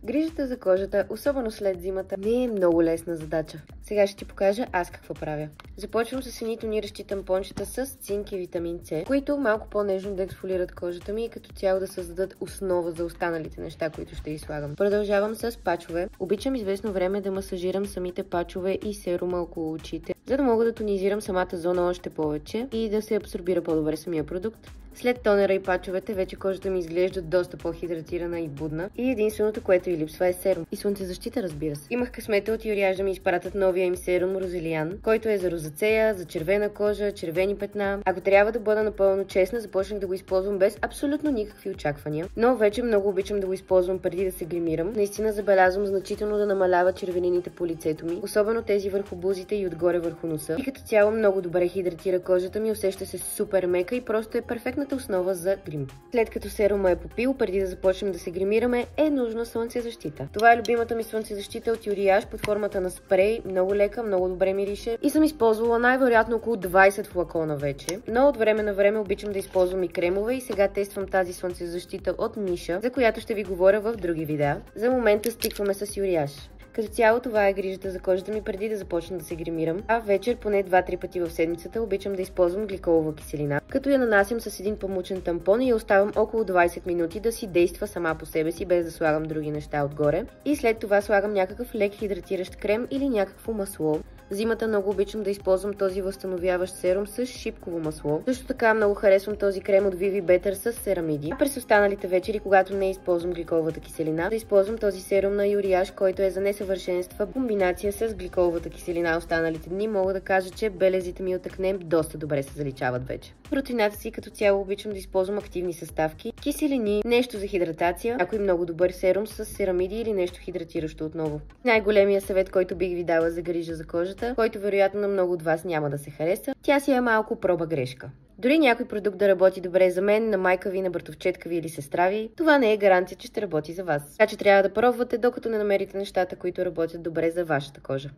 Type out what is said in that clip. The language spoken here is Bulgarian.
Грижата за кожата, особено след зимата, не е много лесна задача. Сега ще ти покажа аз какво правя. Започвам с едни тониращи тампончета с цинк и витамин С, които малко по-нежно да ексфолират кожата ми и като цяло да създадат основа за останалите неща, които ще изслагам. Продължавам с пачове. Обичам известно време да масажирам самите пачове и серума около очите, за да мога да тонизирам самата зона още повече и да се абсорбира по-добре самия продукт. След тонера и пачовете вече кожата ми изглежда доста по-хидратирана и будна. И единственото, което й липсва е серум. И слънцезащита, разбира се. Имах късмета от Юриаж да ми изпратят новия им серум Розелиан, който е за розацея, за червена кожа, червени петна. Ако трябва да бъда напълно честна, започнах да го използвам без абсолютно никакви очаквания. Но вече много обичам да го използвам преди да се гримирам. Наистина забелязвам значително да намалява червенините по лицето ми, особено тези върху бузите и отгоре върху носа. И като цяло много добре хидратира кожата ми, усеща се супер мека и просто е перфектна основа за грим. След като серума е попил, преди да започнем да се гримираме, е нужна слънцезащита. Това е любимата ми слънцезащита от Юриаж под формата на спрей, много лека, много добре мирише и съм използвала най-вероятно около 20 флакона вече, но от време на време обичам да използвам и кремове и сега тествам тази слънцезащита от Миша, за която ще ви говоря в други видеа. За момента стикваме с Юриаж. Като цяло това е грижата за кожата ми преди да започна да се гримирам, а вечер поне 2-3 пъти в седмицата обичам да използвам гликолова киселина, като я нанасям с един памучен тампон и я оставам около 20 минути да си действа сама по себе си, без да слагам други неща отгоре. И след това слагам някакъв лек хидратиращ крем или някакво масло. В зимата много обичам да използвам този възстановяващ серум с шипково масло. Също така много харесвам този крем от Vivi Better с церамиди. А през останалите вечери, когато не използвам гликоловата киселина, да използвам този серум на Юриаж, който е за несъвършенства. В комбинация с гликоловата киселина останалите дни мога да кажа, че белезите ми от акне доста добре се заличават вече. В рутината си като цяло обичам да използвам активни съставки, киселини, нещо за хидратация, някой много добър серум с церамиди или нещо хидратиращо отново. Най-големия съвет, който бих ви дала за грижа за кожата, който вероятно на много от вас няма да се хареса, тя си е малко проба грешка. Дори някой продукт да работи добре за мен, на майка ви, на братовчетка ви или сестра ви, това не е гаранция, че ще работи за вас. Така че трябва да пробвате, докато не намерите нещата, които работят добре за вашата кожа.